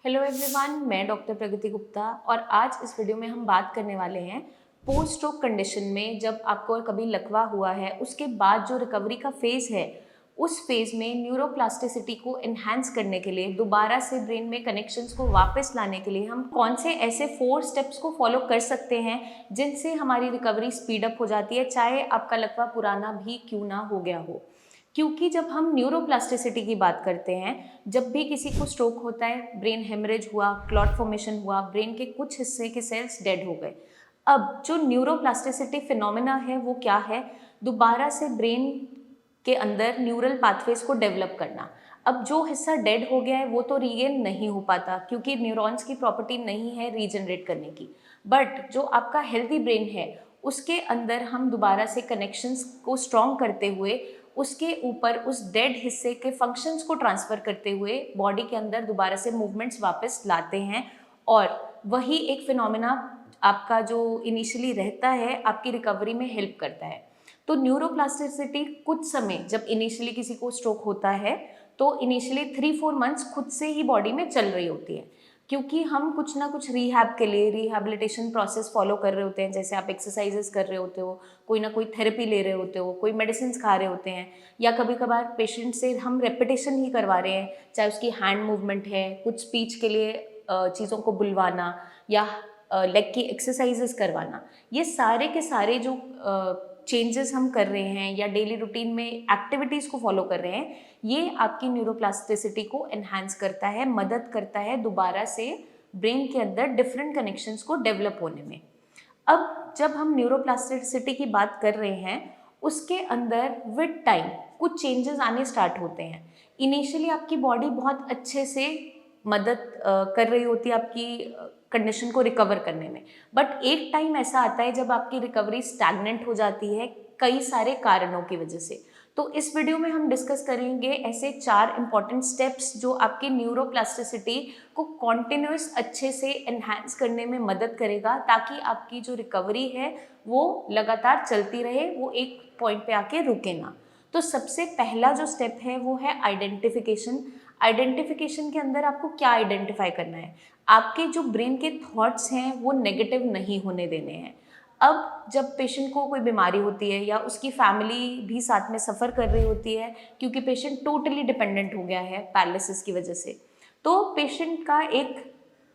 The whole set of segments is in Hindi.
हेलो एवरीवन, मैं डॉक्टर प्रगति गुप्ता और आज इस वीडियो में हम बात करने वाले हैं पोस्ट स्ट्रोक कंडीशन में जब आपको कभी लकवा हुआ है उसके बाद जो रिकवरी का फेज़ है उस फेज़ में न्यूरोप्लास्टिसिटी को एनहांस करने के लिए दोबारा से ब्रेन में कनेक्शंस को वापस लाने के लिए हम कौन से ऐसे 4 स्टेप्स को फॉलो कर सकते हैं जिनसे हमारी रिकवरी स्पीड अप हो जाती है, चाहे आपका लकवा पुराना भी क्यों ना हो गया हो। क्योंकि जब हम न्यूरोप्लास्टिसिटी की बात करते हैं, जब भी किसी को स्ट्रोक होता है, ब्रेन हेमरेज हुआ, क्लॉट फॉर्मेशन हुआ, ब्रेन के कुछ हिस्से के सेल्स डेड हो गए। अब जो न्यूरोप्लास्टिसिटी फिनोमेना है वो क्या है? दोबारा से ब्रेन के अंदर न्यूरल पाथवेज को डेवलप करना। अब जो हिस्सा डेड हो गया है वो तो रीगेन नहीं हो पाता क्योंकि न्यूरॉन्स की प्रॉपर्टी नहीं है रीजनरेट करने की, बट जो आपका हेल्दी ब्रेन है उसके अंदर हम दोबारा से कनेक्शंस को स्ट्रॉन्ग करते हुए उसके ऊपर उस डेड हिस्से के फंक्शंस को ट्रांसफ़र करते हुए बॉडी के अंदर दोबारा से मूवमेंट्स वापस लाते हैं और वही एक फिनोमेना आपका जो इनिशियली रहता है आपकी रिकवरी में हेल्प करता है। तो न्यूरोप्लास्टिसिटी कुछ समय जब इनिशियली किसी को स्ट्रोक होता है तो इनिशियली 3-4 मंथ्स खुद से ही बॉडी में चल रही होती है क्योंकि हम कुछ ना कुछ रिहैब के लिए रिहैबिलिटेशन प्रोसेस फॉलो कर रहे होते हैं। जैसे आप एक्सरसाइजेस कर रहे होते हो, कोई ना कोई थेरेपी ले रहे होते हो, कोई मेडिसिन खा रहे होते हैं, या कभी कभार पेशेंट से हम रेपिटेशन ही करवा रहे हैं, चाहे उसकी हैंड मूवमेंट है, कुछ स्पीच के लिए चीज़ों को बुलवाना या लेग की एक्सरसाइजेस करवाना। ये सारे के सारे जो चेंजेस हम कर रहे हैं या डेली रूटीन में एक्टिविटीज़ को फॉलो कर रहे हैं, ये आपकी न्यूरोप्लास्टिसिटी को एनहांस करता है, मदद करता है दोबारा से ब्रेन के अंदर डिफरेंट कनेक्शंस को डेवलप होने में। अब जब हम न्यूरोप्लास्टिसिटी की बात कर रहे हैं उसके अंदर विद टाइम कुछ चेंजेस आने स्टार्ट होते हैं। इनिशियली आपकी बॉडी बहुत अच्छे से मदद कर रही होती है आपकी कंडीशन को रिकवर करने में, बट एक टाइम ऐसा आता है जब आपकी रिकवरी स्टैग्नेंट हो जाती है कई सारे कारणों की वजह से। तो इस वीडियो में हम डिस्कस करेंगे ऐसे 4 इंपॉर्टेंट स्टेप्स जो आपकी न्यूरोप्लास्टिसिटी को कॉन्टिन्यूस अच्छे से एनहांस करने में मदद करेगा ताकि आपकी जो रिकवरी है वो लगातार चलती रहे, वो एक पॉइंट पे आके रुके ना। तो सबसे पहला जो स्टेप है वो है आइडेंटिफिकेशन। आइडेंटिफिकेशन के अंदर आपको क्या आइडेंटिफाई करना है? आपके जो ब्रेन के थॉट्स हैं वो नेगेटिव नहीं होने देने हैं। अब जब पेशेंट को कोई बीमारी होती है या उसकी फैमिली भी साथ में सफ़र कर रही होती है क्योंकि पेशेंट टोटली डिपेंडेंट हो गया है पैरालिसिस की वजह से, तो पेशेंट का एक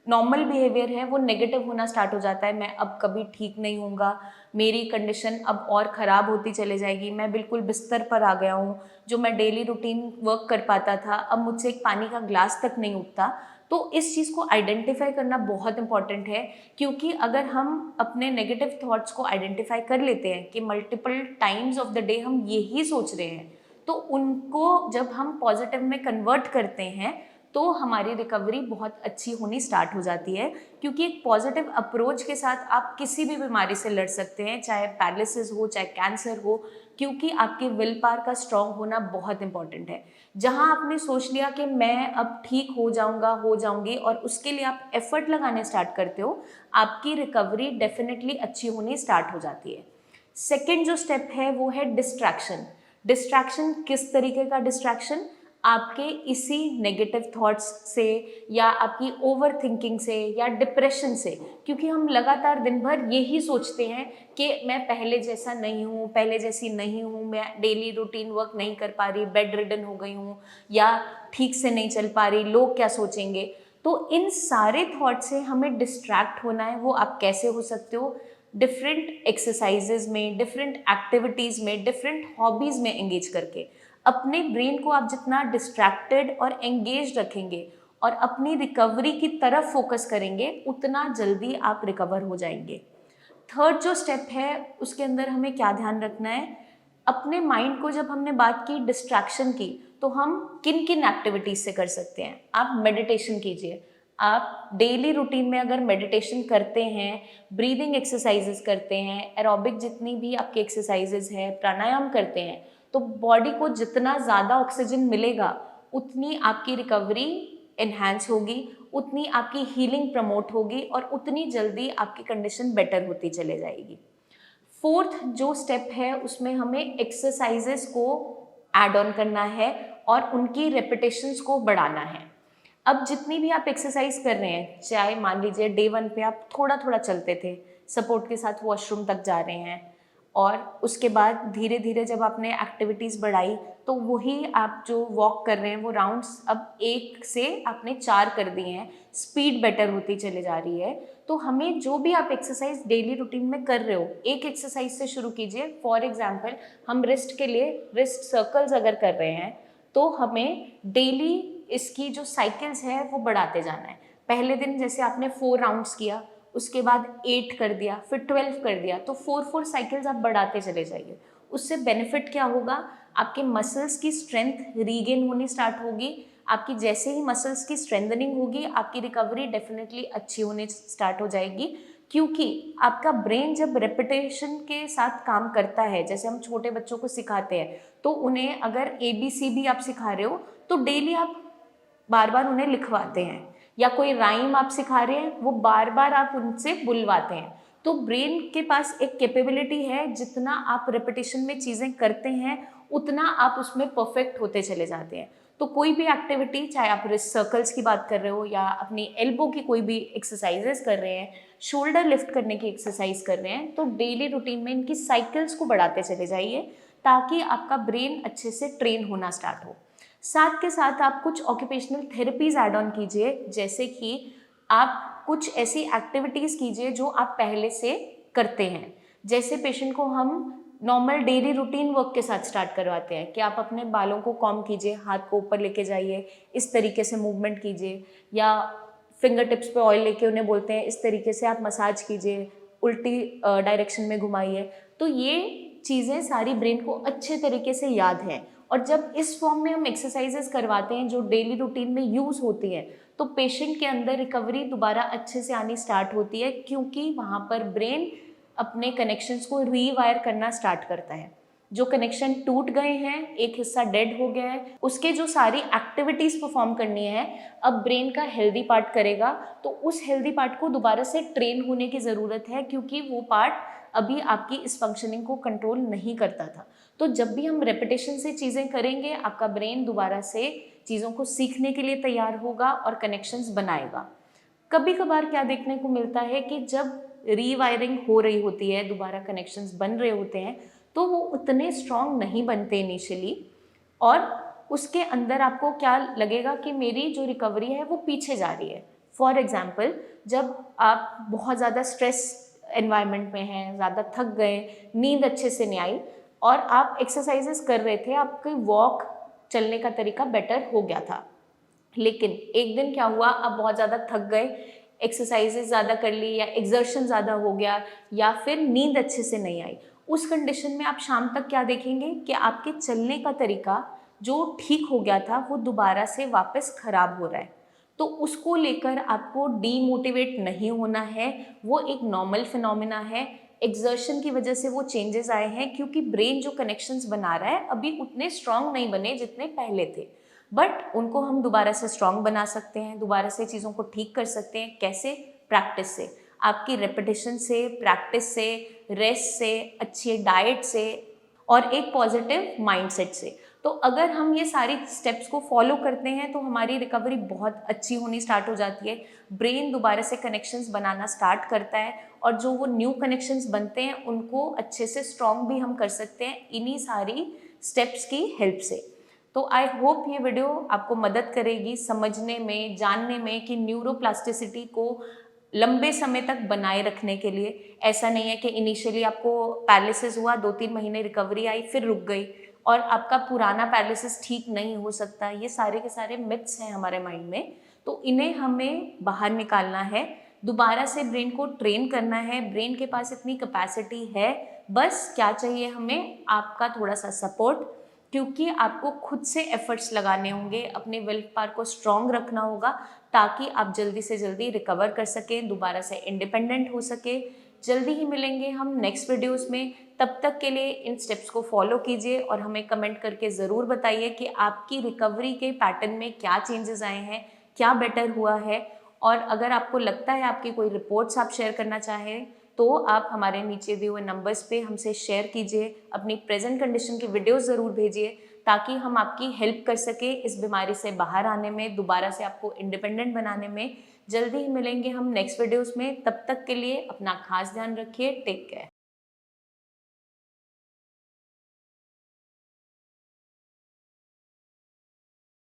नॉर्मल बिहेवियर है वो नेगेटिव होना स्टार्ट हो जाता है। मैं अब कभी ठीक नहीं होऊंगा, मेरी कंडीशन अब और ख़राब होती चले जाएगी, मैं बिल्कुल बिस्तर पर आ गया हूँ, जो मैं डेली रूटीन वर्क कर पाता था अब मुझसे एक पानी का ग्लास तक नहीं उठता। तो इस चीज़ को आइडेंटिफाई करना बहुत इंपॉर्टेंट है क्योंकि अगर हम अपने नेगेटिव थॉट्स को आइडेंटिफाई कर लेते हैं कि multiple times of the day हम यही सोच रहे हैं, तो उनको जब हम पॉजिटिव में कन्वर्ट करते हैं तो हमारी रिकवरी बहुत अच्छी होनी स्टार्ट हो जाती है। क्योंकि एक पॉजिटिव अप्रोच के साथ आप किसी भी बीमारी से लड़ सकते हैं, चाहे पैरालिसिस हो, चाहे कैंसर हो, क्योंकि आपके विल पावर का स्ट्रॉन्ग होना बहुत इंपॉर्टेंट है। जहां आपने सोच लिया कि मैं अब ठीक हो जाऊंगा, हो जाऊंगी, और उसके लिए आप एफर्ट लगाने स्टार्ट करते हो, आपकी रिकवरी डेफिनेटली अच्छी होनी स्टार्ट हो जाती है। सेकेंड जो स्टेप है वो है डिस्ट्रैक्शन। डिस्ट्रैक्शन किस तरीके का डिस्ट्रैक्शन? आपके इसी नेगेटिव थॉट्स से या आपकी ओवर थिंकिंग से या डिप्रेशन से, क्योंकि हम लगातार दिन भर यही सोचते हैं कि मैं पहले जैसा नहीं हूँ, पहले जैसी नहीं हूँ, मैं डेली रूटीन वर्क नहीं कर पा रही, बेड रिडन हो गई हूँ, या ठीक से नहीं चल पा रही, लोग क्या सोचेंगे। तो इन सारे थॉट से हमें डिस्ट्रैक्ट होना है। वो आप कैसे हो सकते हो? डिफरेंट एक्सरसाइजेज में, डिफरेंट एक्टिविटीज़ में, डिफरेंट हॉबीज़ में एंगेज करके अपने ब्रेन को आप जितना डिस्ट्रैक्टेड और एंगेज रखेंगे और अपनी रिकवरी की तरफ फोकस करेंगे उतना जल्दी आप रिकवर हो जाएंगे। थर्ड जो स्टेप है उसके अंदर हमें क्या ध्यान रखना है? अपने माइंड को, जब हमने बात की डिस्ट्रैक्शन की, तो हम किन किन एक्टिविटीज से कर सकते हैं? आप मेडिटेशन कीजिए। आप डेली रूटीन में अगर मेडिटेशन करते हैं, ब्रीदिंग एक्सरसाइजेस करते हैं, एरोबिक जितनी भी आपकी एक्सरसाइजेस है, प्राणायाम करते हैं, तो बॉडी को जितना ज़्यादा ऑक्सीजन मिलेगा उतनी आपकी रिकवरी एनहांस होगी, उतनी आपकी हीलिंग प्रमोट होगी और उतनी जल्दी आपकी कंडीशन बेटर होती चले जाएगी। फोर्थ जो स्टेप है उसमें हमें एक्सरसाइजेस को ऐड ऑन करना है और उनकी रेपिटेशंस को बढ़ाना है। अब जितनी भी आप एक्सरसाइज कर रहे हैं, चाहे मान लीजिए डे 1 पे आप थोड़ा थोड़ा चलते थे, सपोर्ट के साथ वॉशरूम तक जा रहे हैं, और उसके बाद धीरे धीरे जब आपने एक्टिविटीज़ बढ़ाई तो वही आप जो वॉक कर रहे हैं वो राउंड्स अब 1 से आपने 4 कर दिए हैं, स्पीड बेटर होती चली जा रही है। तो हमें जो भी आप एक्सरसाइज डेली रूटीन में कर रहे हो, एक एक्सरसाइज से शुरू कीजिए। फॉर एग्जांपल हम रिस्ट के लिए रिस्ट सर्कल्स अगर कर रहे हैं तो हमें डेली इसकी जो साइकिल्स है वो बढ़ाते जाना है। पहले दिन जैसे आपने 4 राउंड्स किया, उसके बाद 8 कर दिया, फिर 12 कर दिया, तो 4 साइकिल्स आप बढ़ाते चले जाइए। उससे बेनिफिट क्या होगा, आपके मसल्स की स्ट्रेंथ रीगेन होनी स्टार्ट होगी। आपकी जैसे ही मसल्स की स्ट्रेंथनिंग होगी, आपकी रिकवरी डेफिनेटली अच्छी होने स्टार्ट हो जाएगी, क्योंकि आपका ब्रेन जब रेपिटेशन के साथ काम करता है, जैसे हम छोटे बच्चों को सिखाते हैं, तो उन्हें अगर ABC भी आप सिखा रहे हो तो डेली आप बार बार उन्हें लिखवाते हैं, या कोई राइम आप सिखा रहे हैं वो बार बार आप उनसे बुलवाते हैं। तो ब्रेन के पास एक कैपेबिलिटी है, जितना आप रेपिटेशन में चीज़ें करते हैं उतना आप उसमें परफेक्ट होते चले जाते हैं। तो कोई भी एक्टिविटी, चाहे आप रिस्ट सर्कल्स की बात कर रहे हो या अपनी एल्बो की कोई भी एक्सरसाइजेस कर रहे हैं, शोल्डर लिफ्ट करने की एक्सरसाइज कर रहे हैं, तो डेली रूटीन में इनकी साइकिल्स को बढ़ाते चले जाइए ताकि आपका ब्रेन अच्छे से ट्रेन होना स्टार्ट हो। साथ के साथ आप कुछ ऑक्यूपेशनल थेरेपीज ऐड ऑन कीजिए, जैसे कि आप कुछ ऐसी एक्टिविटीज़ कीजिए जो आप पहले से करते हैं। जैसे पेशेंट को हम नॉर्मल डेली रूटीन वर्क के साथ स्टार्ट करवाते हैं कि आप अपने बालों को कॉम्ब कीजिए, हाथ को ऊपर लेके जाइए, इस तरीके से मूवमेंट कीजिए, या फिंगर टिप्स पे ऑयल लेके उन्हें बोलते हैं इस तरीके से आप मसाज कीजिए, उल्टी डायरेक्शन में घुमाइए। तो ये चीज़ें सारी ब्रेन को अच्छे तरीके से याद हैं, और जब इस फॉर्म में हम एक्सरसाइजेस करवाते हैं जो डेली रूटीन में यूज़ होती हैं, तो पेशेंट के अंदर रिकवरी दोबारा अच्छे से आनी स्टार्ट होती है, क्योंकि वहाँ पर ब्रेन अपने कनेक्शंस को रीवायर करना स्टार्ट करता है। जो कनेक्शन टूट गए हैं, एक हिस्सा डेड हो गया है, उसके जो सारी एक्टिविटीज़ परफॉर्म करनी है अब ब्रेन का हेल्दी पार्ट करेगा, तो उस हेल्दी पार्ट को दोबारा से ट्रेन होने की ज़रूरत है, क्योंकि वो पार्ट अभी आपकी इस फंक्शनिंग को कंट्रोल नहीं करता था। तो जब भी हम रेपिटेशन से चीज़ें करेंगे, आपका ब्रेन दोबारा से चीज़ों को सीखने के लिए तैयार होगा और कनेक्शंस बनाएगा। कभी कभार क्या देखने को मिलता है कि जब रीवायरिंग हो रही होती है, दोबारा कनेक्शंस बन रहे होते हैं, तो वो उतने स्ट्रॉन्ग नहीं बनते इनिशियली, और उसके अंदर आपको क्या लगेगा कि मेरी जो रिकवरी है वो पीछे जा रही है। फॉर एग्जाम्पल, जब आप बहुत ज़्यादा स्ट्रेस एनवायरनमेंट में हैं, ज़्यादा थक गए, नींद अच्छे से नहीं आई, और आप एक्सरसाइजेस कर रहे थे, आपकी वॉक चलने का तरीका बेटर हो गया था, लेकिन एक दिन क्या हुआ, आप बहुत ज़्यादा थक गए, एक्सरसाइजेस ज़्यादा कर ली, या एक्सर्शन ज़्यादा हो गया, या फिर नींद अच्छे से नहीं आई। उस कंडीशन में आप शाम तक क्या देखेंगे कि आपके चलने का तरीका जो ठीक हो गया था वो दोबारा से वापस ख़राब हो रहा है। तो उसको लेकर आपको डीमोटिवेट नहीं होना है, वो एक नॉर्मल फिनोमिना है। एक्सर्शन की वजह से वो चेंजेस आए हैं, क्योंकि ब्रेन जो कनेक्शंस बना रहा है अभी उतने स्ट्रांग नहीं बने जितने पहले थे, बट उनको हम दोबारा से स्ट्रांग बना सकते हैं, दोबारा से चीज़ों को ठीक कर सकते हैं। कैसे? प्रैक्टिस से, आपकी रेपिटेशन से, प्रैक्टिस से, रेस्ट से, अच्छी डाइट से, और एक पॉजिटिव माइंडसेट से। तो अगर हम ये सारी स्टेप्स को फॉलो करते हैं तो हमारी रिकवरी बहुत अच्छी होनी स्टार्ट हो जाती है। ब्रेन दोबारा से कनेक्शंस बनाना स्टार्ट करता है, और जो वो न्यू कनेक्शंस बनते हैं उनको अच्छे से स्ट्रॉन्ग भी हम कर सकते हैं इन्हीं सारी स्टेप्स की हेल्प से। तो आई होप ये वीडियो आपको मदद करेगी समझने में, जानने में कि न्यूरोप्लास्टिसिटी को लंबे समय तक बनाए रखने के लिए। ऐसा नहीं है कि इनिशियली आपको पैरालिसिस हुआ, 2-3 महीने रिकवरी आई, फिर रुक गई, और आपका पुराना पैरालिसिस ठीक नहीं हो सकता। ये सारे के सारे मिथ्स हैं हमारे माइंड में, तो इन्हें हमें बाहर निकालना है, दोबारा से ब्रेन को ट्रेन करना है। ब्रेन के पास इतनी कैपेसिटी है, बस क्या चाहिए हमें? आपका थोड़ा सा सपोर्ट, क्योंकि आपको खुद से एफर्ट्स लगाने होंगे, अपने विल पावर को स्ट्रॉन्ग रखना होगा, ताकि आप जल्दी से जल्दी रिकवर कर सकें, दोबारा से इंडिपेंडेंट हो सके। जल्दी ही मिलेंगे हम नेक्स्ट वीडियोस में। तब तक के लिए इन स्टेप्स को फॉलो कीजिए, और हमें कमेंट करके ज़रूर बताइए कि आपकी रिकवरी के पैटर्न में क्या चेंजेस आए हैं, क्या बेटर हुआ है। और अगर आपको लगता है आपकी कोई रिपोर्ट्स आप शेयर करना चाहें, तो आप हमारे नीचे दिए हुए नंबर्स पे हमसे शेयर कीजिए, अपनी प्रेजेंट कंडीशन की वीडियोस ज़रूर भेजिए, ताकि हम आपकी हेल्प कर सके इस बीमारी से बाहर आने में, दोबारा से आपको इंडिपेंडेंट बनाने में। जल्दी ही मिलेंगे हम नेक्स्ट वीडियोस में, तब तक के लिए अपना खास ध्यान रखिए। Take care.